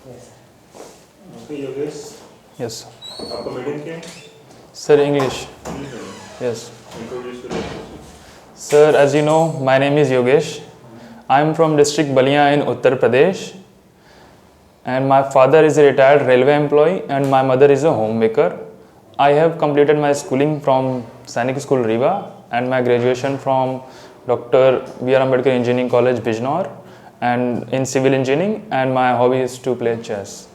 Yes. Okay, Yogesh, Yes, आपका medium क्या है? sir. English. इंग्लिश है। Yes, Introduce yourself. sir. As you know, my name is Yogesh. I am from district Balia in Uttar Pradesh, and my father is a retired railway employee, and my mother is a homemaker. I have completed my schooling from Sainik School Riva and my graduation from Dr. B.R. Ambedkar Engineering College Bijnor, and in civil engineering. And my hobby is to play chess.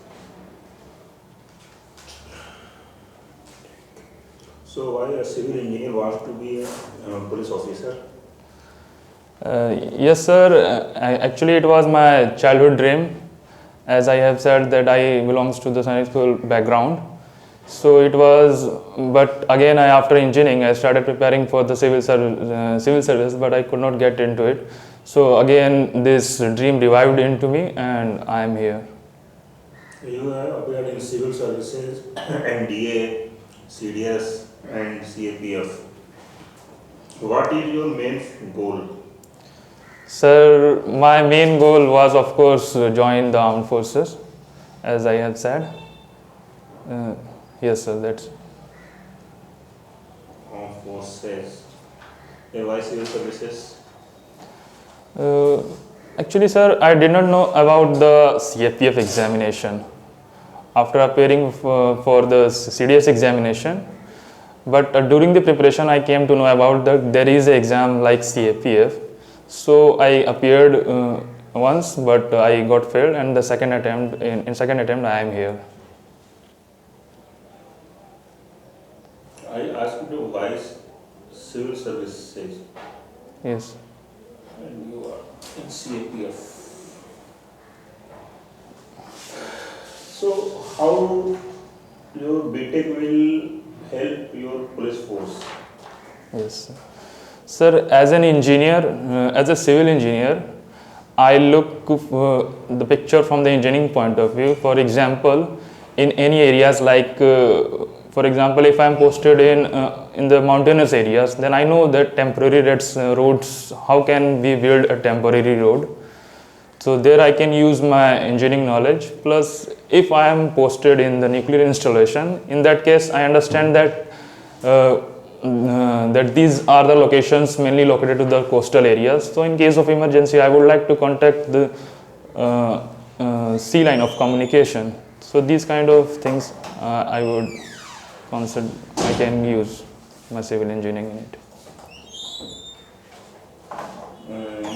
So why a civil engineer wants to be a police officer? Yes, sir. Actually, it was my childhood dream, as I have said that I belongs to the Sainik School background. So it was, but again, after engineering, I started preparing for the civil service, but I could not get into it. So again, this dream revived into me, and I am here. You have appeared in civil services, NDA, CDS, and CAPF. What is your main goal? Sir, my main goal was, of course, join the armed forces, as I have said. Yes, sir. That's. Armed forces. Why civil services? Actually, sir, I did not know about the CAPF examination after appearing for the CDS examination. But during the preparation, I came to know about that there is an exam like CAPF. So I appeared once, but I got failed, and the second attempt, in second attempt, I am here. I asked you why civil services, Yes. and you are in CAPF. So how your BTech will help your police force? Yes, sir. Sir, as an engineer, as a civil engineer, I look the picture from the engineering point of view. For example, in any areas like, for example, if I am posted in the mountainous areas, then I know that temporary roads. How can we build a temporary road? So there I can use my engineering knowledge. Plus, if I am posted in the nuclear installation, in that case, I understand that that these are the locations mainly located to the coastal areas. So in case of emergency, I would like to contact the sea line of communication. So these kind of things I would consider I can use my civil engineering in it.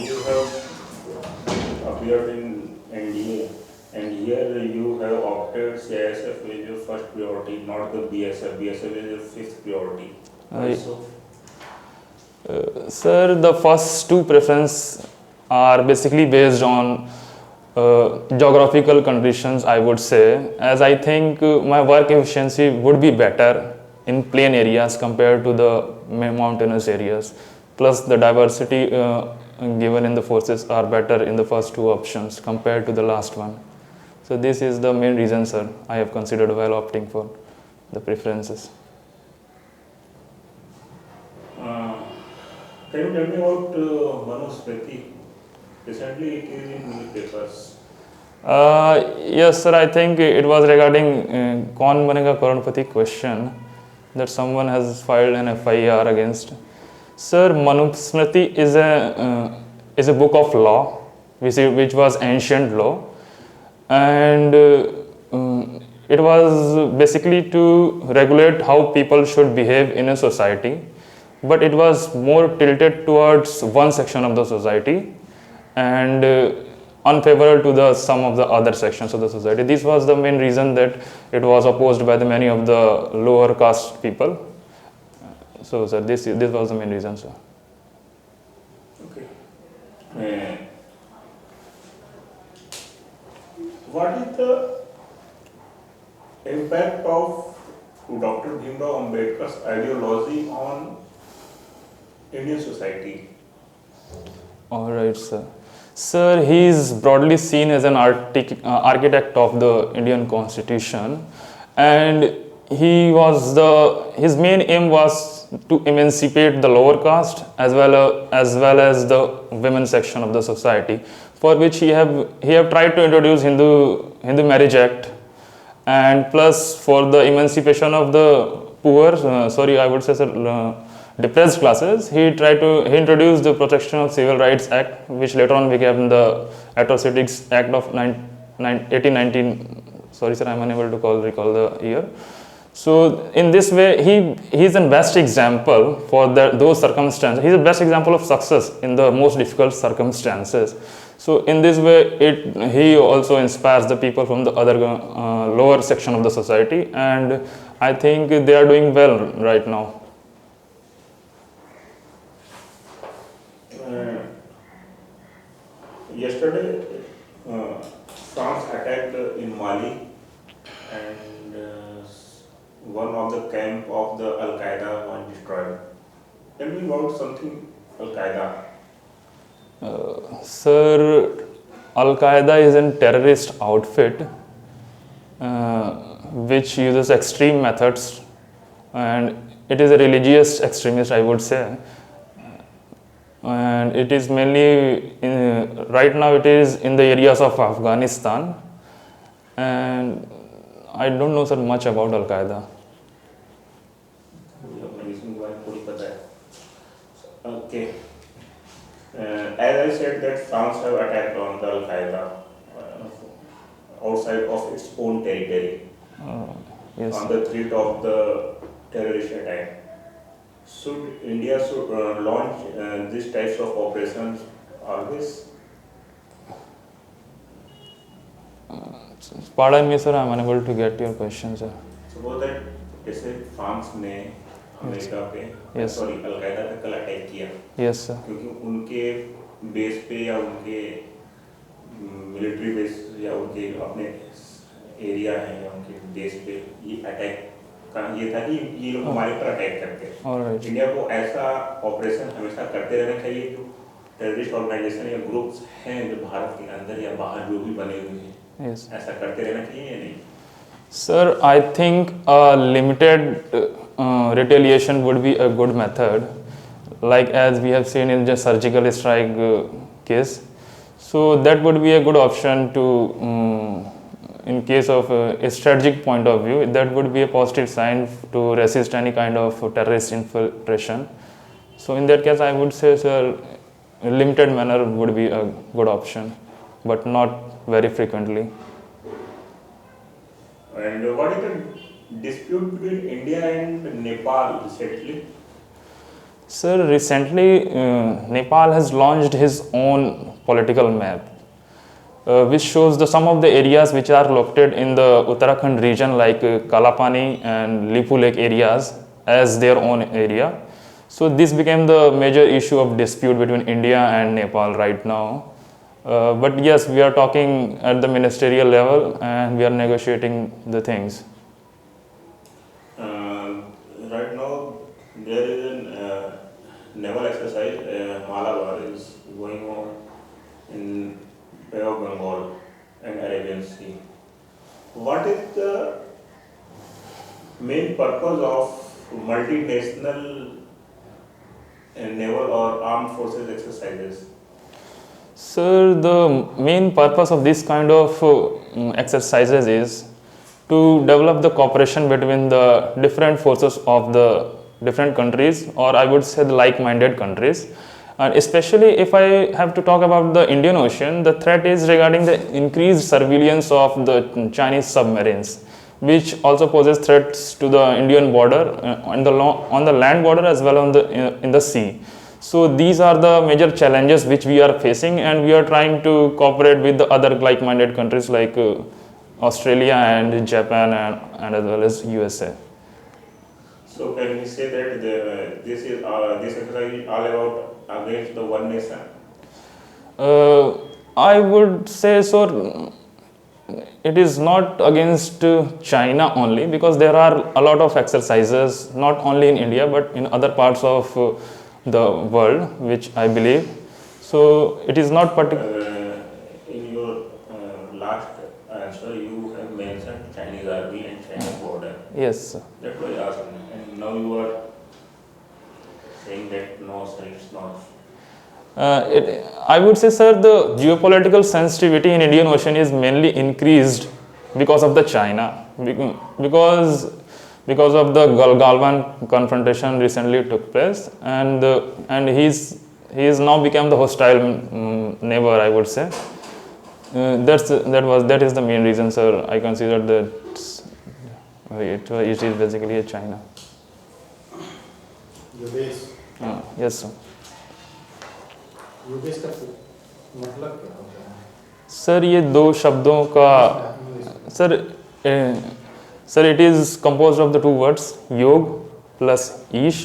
You have appeared in NDA, and here you have opted CISF as your first priority, not the BSF. BSF is your fifth priority. Also, Sir, the first two preferences are basically based on geographical conditions, I would say, as I think my work efficiency would be better in plain areas compared to the mountainous areas. Plus, the diversity given in the forces are better in the first two options compared to the last one. So this is the main reason, sir, I have considered while opting for the preferences. can you tell me about Manusmriti? Recently it is in newspapers. Yes, sir. I think it was regarding "Kaun Banega Karodpati" question that someone has filed an FIR against. Sir, Manusmriti is a book of law, which was ancient law, and it was basically to regulate how people should behave in a society, but it was more tilted towards one section of the society and unfavorable to the some of the other sections of the society. This was the main reason that it was opposed by the many of the lower caste people. So, sir, this was the main reason, sir. Okay. What is the impact of Dr. Bhimrao Ambedkar's ideology on Indian society? All right, sir. Sir, he is broadly seen as an architect of the Indian Constitution, and his main aim was to emancipate the lower caste as well as the women section of the society. for which he have tried to introduce Hindu Marriage Act, and plus for the emancipation of the poor, I would say, depressed classes, he introduced the Protection of Civil Rights Act, which later on became the Atrocities Act of 1819. Sorry sir, I am unable to recall the year. So in this way, he is the best example for those circumstances. He is the best example of success in the most difficult circumstances. So in this way, he also inspires the people from the other lower section of the society, and I think they are doing well right now. Yesterday, France attacked in Mali, and one of the camp of the Al Qaeda was destroyed. Tell me about something Al Qaeda. Sir, Al Qaeda is a terrorist outfit which uses extreme methods, and it is a religious extremist, I would say. And it is mainly right now it is in the areas of Afghanistan, and I don't know sir much about Al Qaeda. Okay. As I said that France have attacked on the Al Qaeda outside of its own territory Yes. on the threat of the terrorist attack. Should India launch these types of operations always? Pardon me sir, I am unable to get your question sir. Suppose that जैसे France ने America पे Yes. Sorry al Qaeda पे कल attack किया Yes sir. क्योंकि उनके base पे या उनके मिलिट्री बेस या उनके अपने एरिया है या उनके देश पे ये अटैक का ये था कि ये लोग हमारे पर अटैक करते हैं। Alright. इंडिया को ऐसा ऑपरेशन हमेशा करते रहना चाहिए जो टेररिस्ट ऑर्गेनाइजेशन या ग्रुप्स हैं जो भारत के अंदर या बाहर जो भी बने हुए हैं, Yes. ऐसा करते रहना चाहिए या नहीं? Sir, I think a limited retaliation would be a good method, like as we have seen in the surgical strike case. So that would be a good option to, in case of a strategic point of view, that would be a positive sign to resist any kind of terrorist infiltration. So in that case, I would say, sir, a limited manner would be a good option, but not very frequently. And what is the dispute between India and Nepal recently? Sir, recently Nepal has launched his own political map, which shows some of the areas which are located in the Uttarakhand region, like Kalapani and Lipu Lake areas, as their own area. So this became the major issue of dispute between India and Nepal right now. But yes, we are talking at the ministerial level and we are negotiating the things. Right now, there is a naval exercise, Malabar is going on in Bay of Bengal and Arabian Sea. What is the main purpose of multinational naval or armed forces exercises? Sir, the main purpose of this kind of exercises is to develop the cooperation between the different forces of the different countries, or I would say the like-minded countries. And especially if I have to talk about the Indian Ocean, the threat is regarding the increased surveillance of the Chinese submarines, which also poses threats to the Indian border on the land border as well in the sea. So these are the major challenges which we are facing, and we are trying to cooperate with the other like-minded countries like Australia and Japan and as well as USA. So can we say that this exercise is all about against the one nation? I would say so. It is not against China only, because there are a lot of exercises not only in India but in other parts of the world, which I believe. So it is not particular. In your last answer, you have mentioned Chinese army and Chinese border. Yes, sir. That was awesome. And now you are saying that no, sir, it's not. I would say, sir, the geopolitical sensitivity in Indian Ocean is mainly increased because of the China, because of the Galwan confrontation recently took place, and he's now become the hostile neighbor, I would say. That is the main reason, sir. I consider that it is basically a China. Yogesh Yes, sir. Yogesh का मतलब क्या होता है? Sir ये दो शब्दों का sir sir it is composed of the two words योग plus ईश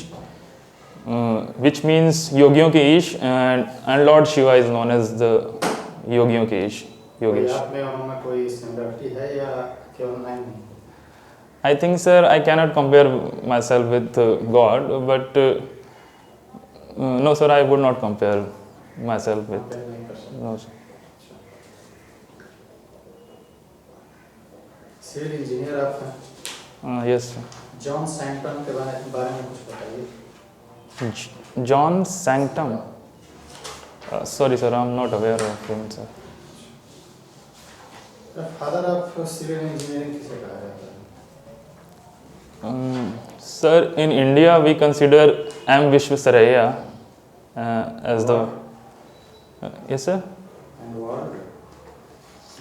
which means योगियों के ईश and Lord Shiva is known as the योगियों के ईश कोई योगेश. आप में उनमें कोई सिमिलरिटी है या केवल नहीं? I think, sir, I cannot compare myself with God, but no, sir, I would not compare myself with. Compare नहीं कर सकते. No, sir. सिविल इंजीनियर आप हैं. Yes, sir. जॉन सैंटन के बारे में कुछ बताइए. John Sanctum. Sorry, sir, I'm not aware of him, sir. Father of civil engineering किसे कहा जाता है? Sir, in India, we consider M. Vishwasaraya as the. Yes, sir. And world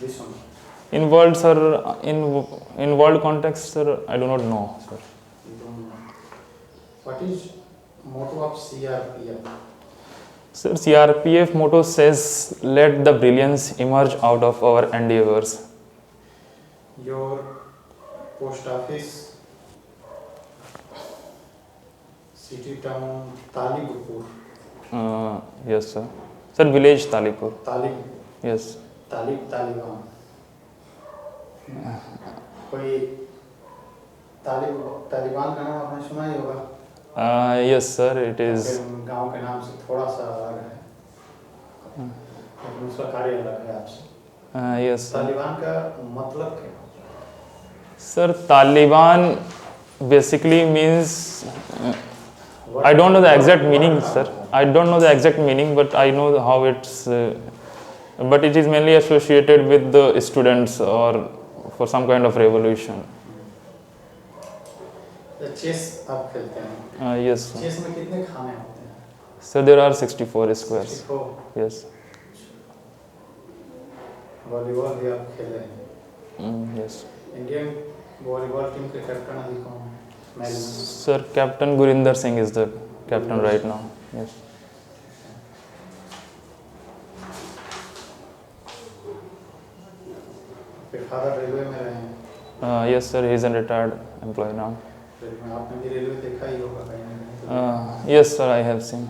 विश्व में. In world, sir, in world context, sir, I do not know, sir. What is motto of CRPF? Sir, CRPF motto says, "Let the brilliance emerge out of our endeavors." Your post office city town Talibpur. Yes, sir. Sir, village Talipur. Talib Yes. Taliban. कोई तालिबान का नाम आपने सुना ही होगा. Yes, sir. It is. फिर गांव के नाम से थोड़ा सा अलग है, लेकिन उसका कार्य अलग है आपसे. Yes, sir. तालिबान का मतलब क्या होता है? Sir, Taliban basically means. I don't know the exact meaning, sir. I don't know the exact meaning, but I know how it's. But it is mainly associated with the students or for some kind of revolution. Chess आप खेलते हैं. Yes, sir. Chess में कितने खाने होते हैं? Sir, there are 64 squares. 64. Yes. Volleyball भी आप खेले हैं. Yes. इंडियन वॉलीबॉल टीम के कैप्टन अभी कौन है? मैच में. Sir, Captain Gurinder Singh is the captain right now. Yes. फिर फादर रेलवे में रहे हैं. Yes, sir. He is a retired employee now. Railway में आपने भी रेलवे देखा ही होगा कहीं ना कहीं. Yes, sir. I have seen.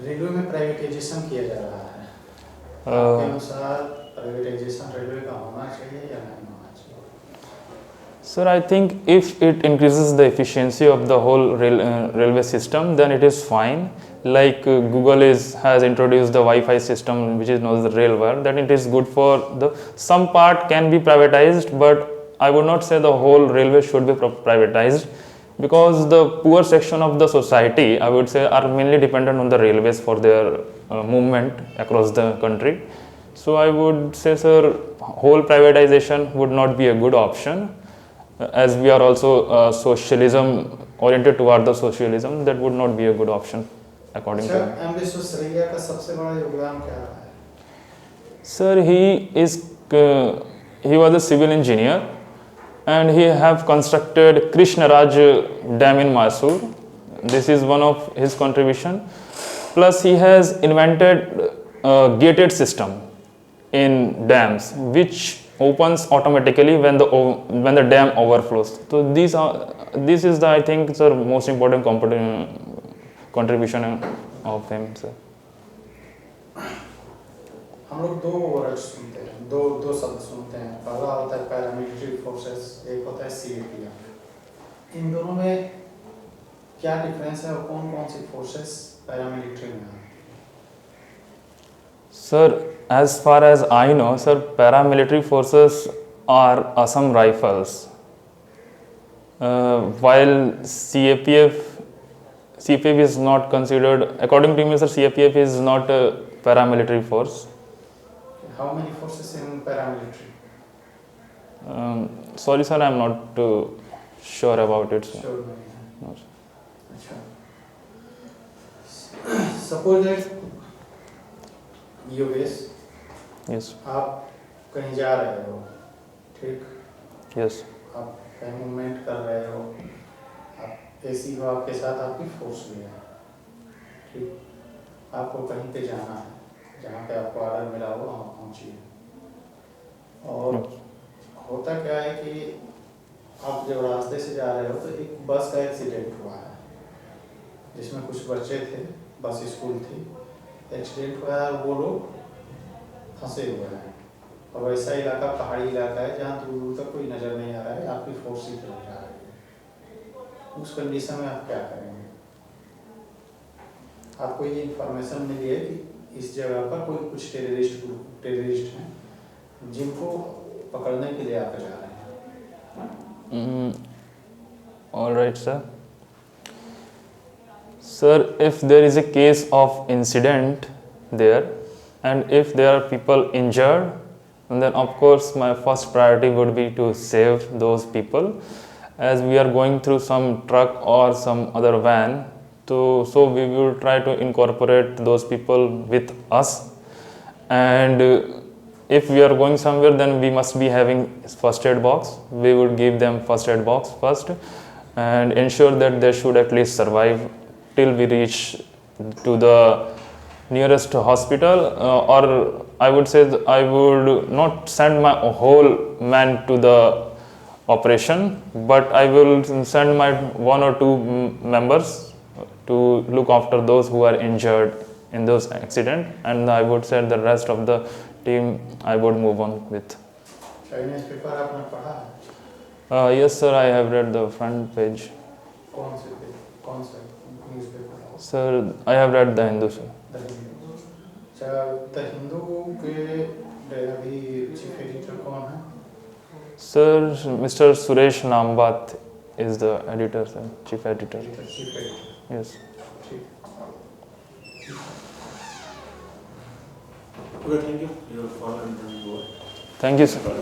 Railway में प्राइवेटाइजेशन किया जा रहा है. आपके Uh, अनुसार प्राइवेटाइजेशन रेलवे का होना चाहिए या नहीं होना चाहिए? Sir, I think if it increases the efficiency of the whole railway system, then it is fine. Like Google has introduced the Wi-Fi system, which is known as the Railwire. That it is good for the some part can be privatized, but I would not say the whole railway should be privatized, because the poor section of the society, I would say, are mainly dependent on the railways for their movement across the country. So I would say, sir, whole privatization would not be a good option. As we are also socialism oriented toward the socialism, that would not be a good option according to me. M Visvesvaraya का सबसे बड़ा योगदान क्या रहा है? Sir, he was a civil engineer, and he have constructed Krishnaraj Dam in Mysore. This is one of his contribution. Plus, he has invented a gated system in dams, which opens automatically when the dam overflows. So this is the, I think, sir, most important contribution of him, sir. हम लोग दो word सुनते हैं, दो शब्द सुनते हैं. पहला होता है पैरामिलिट्री फोर्सेस, एक होता है सीएपीएफ. इन दोनों में क्या डिफरेंस है और कौन कौन सी फोर्सेस पैरामिलिट्री में है? Sir, as far as I know, sir, paramilitary forces are Assam Rifles, while CPF is not considered, according to me, sir, CPF is not a paramilitary force. How many forces in paramilitary? Sorry, sir, I'm not sure about it. Sir. Sure नहीं है. No, sir. अच्छा. Suppose that Yogesh Yes, आप कहीं जा रहे हो, ठीक? yes, आप कहीं मूवमेंट कर रहे हो, आप एसी हो आपके साथ, आपकी फोर्स भी है, ठीक? आपको कहीं पे जाना है, जहाँ पे आपको ऑर्डर मिला हो वहाँ पहुँचिए. और होता क्या है कि आप जब रास्ते से जा रहे हो तो एक बस का एक्सीडेंट हुआ है, जिसमें कुछ बच्चे थे, बस स्कूल थी, एक्सीडेंट हुआ है और वो लोग फंसे हुए हैं. और वैसा इलाका पहाड़ी इलाका है जहाँ दूर दूर तक कोई नज़र नहीं आ रहा है, आपकी फोर्स ही तरफ जा रही है. उस कंडीशन में आप क्या करेंगे? आपको ये इंफॉर्मेशन मिली है कि इस जगह पर कोई कुछ टेररिस्ट हैं जिनको पकड़ने के लिए आप जा रहे हैं. all right, sir. Sir, if there is a case of incident there, and if there are people injured, then of course my first priority would be to save those people, as we are going through some truck or some other van. So we will try to incorporate those people with us, and if we are going somewhere, then we must be having first aid box. We would give them first aid box first and ensure that they should at least survive till we reach to the nearest hospital, or I would say I would not send my whole man to the operation, but I will send my one or two members to look after those who are injured in those accident, and I would say the rest of the team I would move on with. Chinese paper आपने पढ़ा है? Yes, sir, I have read the front page. कौन से newspaper? Sir, I have read the Hindu, sir. The Hindu. अच्छा, the Hindu के अभी chief editor कौन है? Sir, Mr. Suresh Nambat is the editor, sir, chief editor. Chief editor. Yes. ठीक. Okay, thank you. Your call and then go. Thank you, sir.